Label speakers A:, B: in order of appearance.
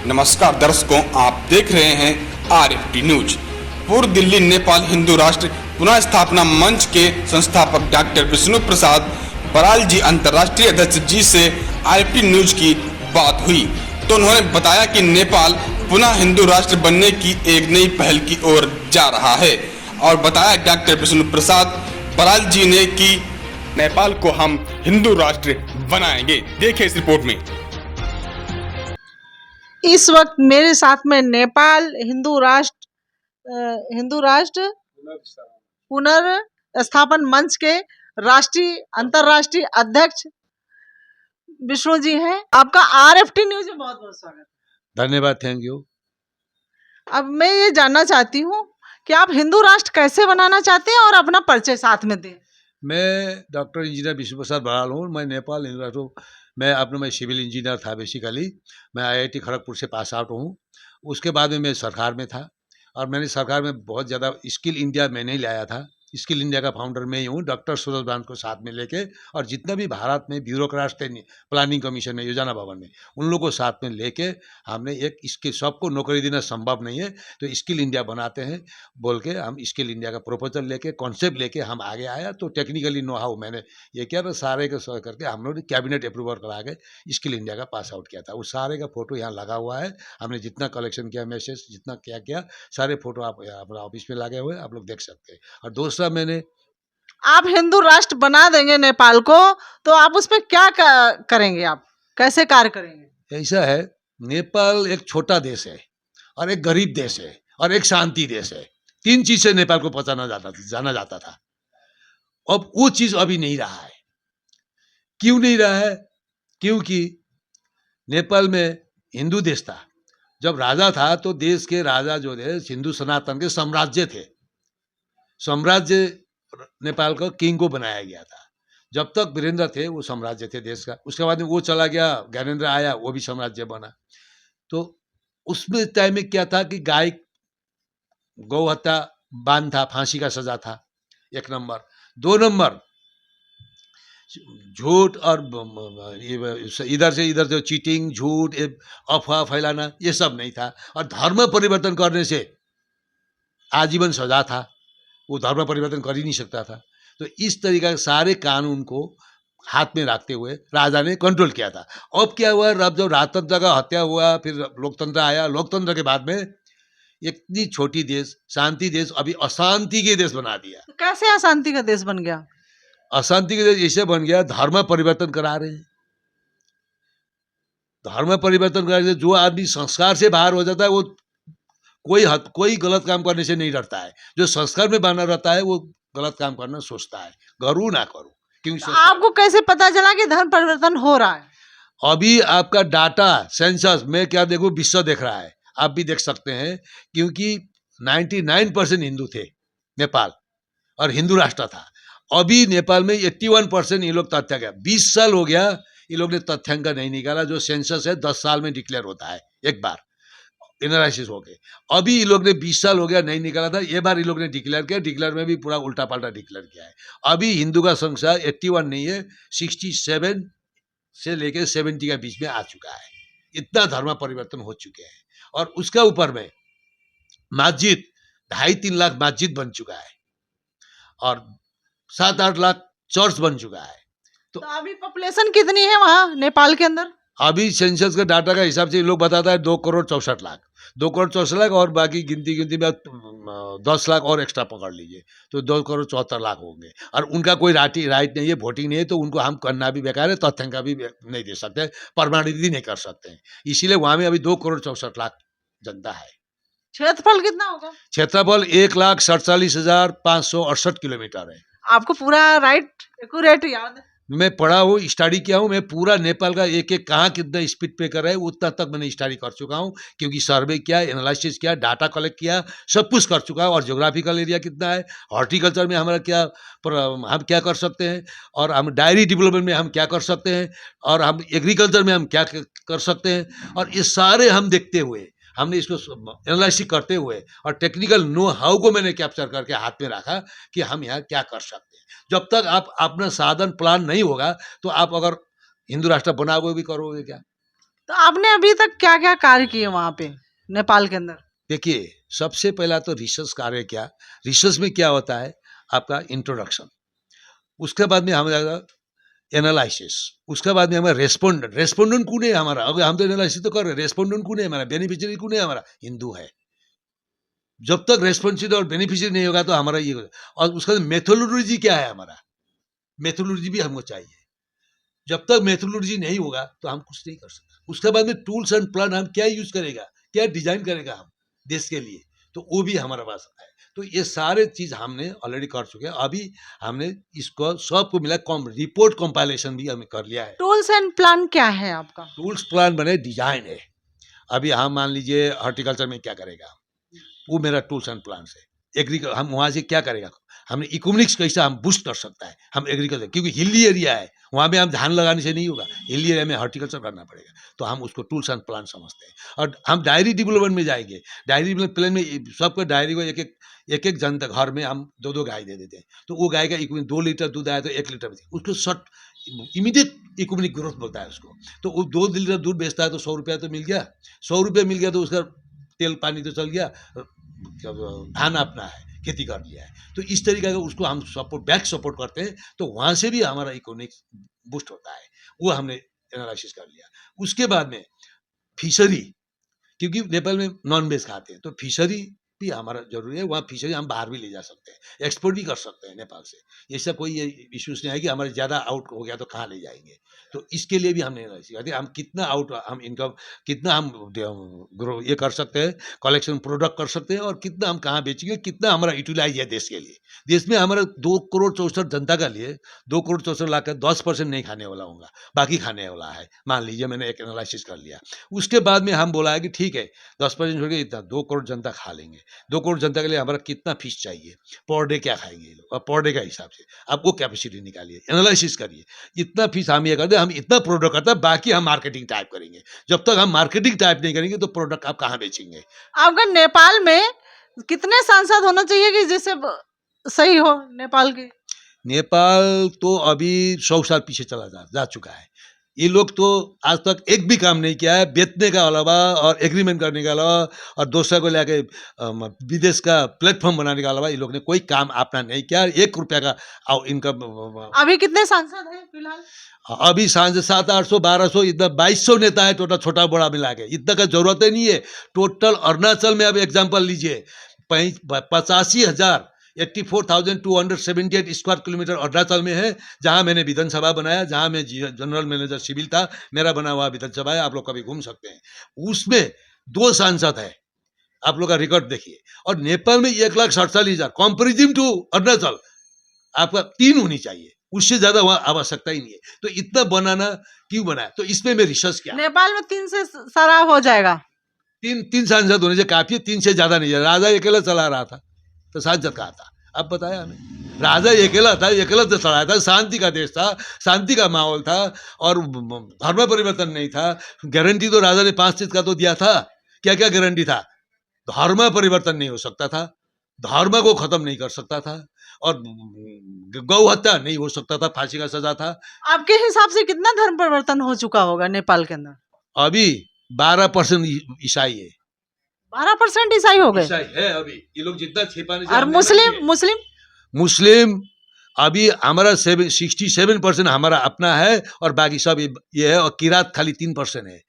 A: नमस्कार दर्शकों, आप देख रहे हैं आरएफटी न्यूज। पूर्व दिल्ली नेपाल हिंदू राष्ट्र पुनः स्थापना मंच के संस्थापक डॉक्टर विष्णु प्रसाद बराल जी अंतर्राष्ट्रीय अध्यक्ष जी से आरएफटी न्यूज की बात हुई तो उन्होंने बताया कि नेपाल पुनः हिंदू राष्ट्र बनने की एक नई पहल की ओर जा रहा है और बताया डॉक्टर विष्णु प्रसाद बराल जी ने कि नेपाल को हम हिंदू राष्ट्र बनाएंगे। देखिए इस रिपोर्ट में।
B: इस वक्त मेरे साथ में नेपाल हिंदू राष्ट्र पुनर्स्थापन मंच के अंतर्राष्ट्रीय अध्यक्ष विष्णु जी हैं। आपका आरएफटी न्यूज में बहुत बहुत स्वागत।
C: धन्यवाद, थैंक यू।
B: अब मैं ये जानना चाहती हूँ कि आप हिंदू राष्ट्र कैसे बनाना चाहते हैं और अपना परिचय साथ में दें।
C: मैं डॉक्टर इंजीनियर विष्णु प्रसाद बराल हूँ। मैं नेपाल हिंदू राष्ट्र मैं सिविल इंजीनियर था बेसिकली। मैं आईआईटी खड़गपुर से पास आउट हूँ। उसके बाद में मैं सरकार में था और मैंने सरकार में बहुत ज़्यादा स्किल इंडिया मैंने ही लाया था। स्किल इंडिया का फाउंडर मैं ही हूँ, डॉक्टर सूरज ब्रांड को साथ में लेके, और जितना भी भारत में ब्यूरोक्राट्स थे प्लानिंग कमीशन में, योजना भवन में, उन लोगों को साथ में लेके हमने एक इसके सबको नौकरी देना संभव नहीं है तो स्किल इंडिया बनाते हैं बोल के हम स्किल इंडिया का प्रपोजल लेके, कॉन्सेप्ट लेके हम आगे आया। तो टेक्निकली नो हाउ मैंने ये किया, तो सारे के सौ करके हम लोग कैबिनेट अप्रूवल करा के स्किल इंडिया का पास आउट किया था। उस सारे का फोटो यहाँ लगा हुआ है। हमने जितना कलेक्शन किया, मैसेज जितना क्या किया, सारे फोटो आप अपना ऑफिस में लगे हुए आप लोग देख सकते हैं। और दूसरा मैंने,
B: आप हिंदू राष्ट्र बना देंगे नेपाल को, तो आप उस पर क्या करेंगे, आप कैसे कार्य करेंगे?
C: ऐसा है, नेपाल एक छोटा देश है और एक गरीब देश है और एक शांति देश है। तीन चीज से नेपाल को जाना जाता था। अब वो चीज अभी नहीं रहा है। क्यों नहीं रहा है? क्योंकि नेपाल में हिंदू देश था। जब राजा था तो देश के राजा जो थे हिंदू सनातन के साम्राज्य थे। साम्राज्य नेपाल का किंग को बनाया गया था। जब तक वीरेंद्र थे वो साम्राज्य थे देश का। उसके बाद में वो चला गया, ज्ञानेंद्र आया, वो भी साम्राज्य बना। तो उसमें टाइम में क्या था कि गौ हत्या बांध था, फांसी का सजा था, एक नंबर। दो नंबर, झूठ और इधर से चीटिंग, झूठ, अफवाह फैलाना, ये सब नहीं था। और धर्म परिवर्तन करने से आजीवन सजा था। वो धर्म परिवर्तन कर ही नहीं सकता था। तो इस तरीके के सारे कानून को हाथ में रखते हुए राजा ने कंट्रोल किया था। अब क्या हुआ, जब राजतंत्र का हत्या हुआ, फिर लोकतंत्र आया। लोकतंत्र के बाद में इतनी छोटी देश, शांति देश, अभी अशांति के देश बना दिया।
B: कैसे अशांति का देश बन गया?
C: अशांति के देश ऐसे बन गया, धर्म परिवर्तन करा रहे हैं। धर्म परिवर्तन करा रहे, जो आदमी संस्कार से बाहर हो जाता है वो कोई गलत काम करने से नहीं डरता है। जो संस्कार में बना रहता है वो गलत काम करना सोचता है, करूँ ना करूँ। क्योंकि
B: तो आपको कैसे पता चला कि धर्म परिवर्तन हो रहा है?
C: अभी आपका डाटा सेंसस में क्या देखो, विश्व देख रहा है, आप भी देख सकते हैं। क्योंकि 99% हिंदू थे नेपाल और हिंदू राष्ट्र था। अभी नेपाल में 81% ये लोग तथ्यांक है। 20 साल हो गया ये लोग ने तथ्यांक नहीं निकाला। जो सेंसस है 10 साल में डिक्लेयर होता है एक बार, एनालिसिस हो गए। अभी ये लोग ने 20 साल हो गया नहीं निकाला था, ये बार ये लोग ने डिक्लेयर किया। डिक्लेयर में भी पूरा उल्टा पाल्टा डिक्लेयर किया है। अभी हिंदू का संख्या 81 नहीं है, 67 से लेके 70 के बीच में आ चुका है। इतना धर्म परिवर्तन हो चुके हैं। और उसका ऊपर में मस्जिद 2.5-3 लाख मस्जिद बन चुका है और 7-8 लाख चर्च बन चुका है।
B: तो अभी पॉपुलेशन कितनी है वहाँ नेपाल के अंदर?
C: अभी सेंसस के डाटा का हिसाब से लोग बताता है 2,64,00,000। 2,64,00,000 और बाकी गिनती में 10 लाख और एक्स्ट्रा पकड़ लीजिए तो 2,74,00,000 होंगे। और उनका कोई राइट नहीं है, वोटिंग नहीं है, तो उनको हम करना भी बेकार है, तथ्यांक भी नहीं दे सकते, प्रमाणित भी नहीं कर सकते हैं। इसीलिए वहाँ में अभी 2,64,00,000 जनता है।
B: क्षेत्रफल कितना होगा?
C: क्षेत्रफल 1,47,568 किलोमीटर है।
B: आपको पूरा एक्यूरेट याद है?
C: मैं पढ़ा हूँ, स्टडी किया हूँ। मैं पूरा नेपाल का एक कहाँ कितना स्पीड पे कर रहा है उतना तक मैंने स्टडी कर चुका हूँ। क्योंकि सर्वे किया, एनालिसिस किया, डाटा कलेक्ट किया, सब कुछ कर चुका हूँ। और ज्योग्राफिकल एरिया कितना है, हॉर्टिकल्चर में हमारा हम क्या कर सकते हैं, और हम डायरी डेवलपमेंट में हम क्या कर सकते हैं, और हम एग्रीकल्चर में हम क्या कर सकते हैं। और ये सारे हम देखते हुए, हमने इसको एनालिसिस करते हुए और टेक्निकल नो हाउ को मैंने कैप्चर करके हाथ में रखा कि हम यहाँ क्या कर सकते हैं। जब तक आप अपना साधन प्लान नहीं होगा तो आप अगर हिंदू राष्ट्र बनाओगे भी करोगे क्या?
B: तो आपने अभी तक क्या क्या कार्य किए वहां पे नेपाल के अंदर?
C: देखिए, सबसे पहला तो रिसर्च कार्य किया। रिसर्च में क्या होता है, आपका इंट्रोडक्शन, उसके बाद में हमारा एनालिसिस, उसके बाद में हमारा रेस्पोंडेंट। रेस्पोंडेंट कौन है हमारा? अगर हम तो एनालिसिस तो कर रहे हैं, रेस्पोंडेंट कौन है हमारा? बेनिफिशियरी कौन है हमारा? हिंदू है। जब तक रेस्पॉन्सिबल और बेनिफिशियरी नहीं होगा तो हमारा ये होगा। और उसका मेथोडोलॉजी क्या है हमारा, मेथोडोलॉजी भी हमको चाहिए। जब तक मेथोडोलॉजी नहीं होगा तो हम कुछ नहीं कर सकते। उसके बाद में टूल्स एंड प्लान, हम क्या यूज करेगा, क्या डिजाइन करेगा हम देश के लिए, तो वो भी हमारे पास है। तो ये सारे चीज हमने ऑलरेडी कर चुके हैं। अभी हमने इसको सबको मिला रिपोर्ट कंपाइलेशन भी हमने कर लिया है।
B: टूल्स एंड प्लान क्या है आपका?
C: टूल्स प्लान बने, डिजाइन है। अभी हम मान लीजिए हॉर्टिकल्चर में क्या करेगा, वो मेरा टूल्स एंड प्लान है। एग्रीकल्चर हम वहाँ से क्या करेगा, हमने इकोनॉमिक्स कैसा हम बूस्ट कर सकता है, हम एग्रीकल्चर, क्योंकि हिली एरिया है, वहाँ पे हम धान लगाने से नहीं होगा, हिली एरिया में हॉर्टिकल्चर करना पड़ेगा। तो हम उसको टूल्स एंड प्लान समझते हैं। और हम डायरी डेवलपमेंट में जाएंगे। डायरी डेवलपमेंट प्लान में सबको डायरी को एक एक जनता घर में हम 2-2 गाय दे देते हैं। तो वो गाय का 2 लीटर दूध आया तो 1 लीटर में उसको शॉर्ट इमीडिएट इकोनॉमिक ग्रोथ बोलता है उसको। तो वो 2 लीटर दूध बेचता है तो 100 रुपया तो मिल गया। 100 रुपया मिल गया तो उसका तेल पानी तो चल गया, धान अपना है, खेती कर लिया है। तो इस तरीके का उसको हम सपोर्ट, बैक सपोर्ट करते हैं। तो वहाँ से भी हमारा इकोनॉमिक बूस्ट होता है। वो हमने एनालिसिस कर लिया। उसके बाद में फिशरी, क्योंकि नेपाल में नॉन वेज खाते हैं तो फिशरी भी हमारा जरूरी है। वहाँ फिशरी हम बाहर भी ले जा सकते हैं, एक्सपोर्ट भी कर सकते हैं नेपाल से। ऐसा कोई इश्यूज नहीं है कि हमारे ज़्यादा आउट हो गया तो कहाँ ले जाएंगे। तो इसके लिए भी हमने एनालिसिस करते हैं, हम कितना आउट, हम इनकम कितना हम ग्रो ये कर सकते हैं, कलेक्शन प्रोडक्ट कर सकते हैं, और कितना हम कहाँ बेचेंगे, कितना हमारा यूटिलाइज है देश के लिए। देश में हमारा 2 करोड़ 64 जनता का लिए 2 करोड़ 64 लाख का 10% नहीं खाने वाला होगा, बाकी खाने वाला है। मान लीजिए मैंने एक एनालिसिस कर लिया। उसके बाद में हम बोला है कि ठीक है 10% छोड़ के इतना 2 करोड़ जनता खा लेंगे। 2 करोड़ जनता के लिए हमारा कितना फिश चाहिए, पर डे क्या खाएंगे ये लोग, और पर डे का हिसाब से आप वो कैपेसिटी निकालिए, एनालिसिस करिए। इतना फिश हम ये करते, हम इतना प्रोडक्ट करते हैं, बाकी हम मार्केटिंग टाइप करेंगे। जब तक हम मार्केटिंग टाइप नहीं करेंगे तो प्रोडक्ट आप कहाँ बेचेंगे।
B: आपका नेपाल में कितने सांसद होना चाहिए कि जिससे सही हो नेपाल की?
C: नेपाल तो अभी 100 साल पीछे चला जा चुका है। ये लोग तो आज तक एक भी काम नहीं किया है, बेचने का अलावा और एग्रीमेंट करने के अलावा और दूसरे को लेके विदेश का प्लेटफॉर्म बनाने के अलावा ये लोग ने कोई काम अपना नहीं किया। 1 रुपया का इनकम।
B: अभी कितने सांसद हैं फिलहाल?
C: अभी सांसद 700-800 1200 इतना 2200 नेता है टोटल, छोटा बड़ा मिला के। इतना का जरूरत ही नहीं है। टोटल अरुणाचल में अब एग्जाम्पल लीजिए, 85,000 84,278 स्क्वायर किलोमीटर अरुणाचल में है, जहां मैंने विधानसभा बनाया, जहां मैं जनरल मैनेजर सिविल था, मेरा बना हुआ विधानसभा है, आप लोग कभी घूम सकते हैं। उसमें 2 सांसद है, आप लोग का रिकॉर्ड देखिए। और नेपाल में 1,47,000, कंपेरिजन टू अरुणाचल आपका 3 होनी चाहिए, उससे ज्यादा वहां आवश्यकता ही नहीं है। तो इतना बनाना क्यों बनाया, तो इसमें मैं रिसर्च किया।
B: नेपाल में 3 से सारा हो जाएगा।
C: 3 सांसद होने से काफी है, 3 से ज्यादा नहीं है। राजा अकेला चला रहा था तो सांसद कहा था, अब बताया हमें। राजा अकेला था, अकेला तो चलाया था, शांति का देश था, शांति का माहौल था, और धर्म परिवर्तन नहीं था। गारंटी तो राजा ने 5 चीज का तो दिया था। क्या क्या गारंटी था? धर्म परिवर्तन नहीं हो सकता था, धर्म को खत्म नहीं कर सकता था, और गौ हत्या नहीं हो सकता था, फांसी का सजा था।
B: आपके हिसाब से कितना धर्म परिवर्तन हो चुका होगा नेपाल के अंदर?
C: अभी 12% ईसाई है।
B: 12% ईसाई हो गए?
C: ईसाई है अभी। ये लोग जितना छिपाने से
B: और
C: हमने
B: मुस्लिम?
C: नहीं है।
B: मुस्लिम
C: मुस्लिम अभी हमारा 67% हमारा अपना है, और बाकी सब ये है, और किरात खाली 3% है।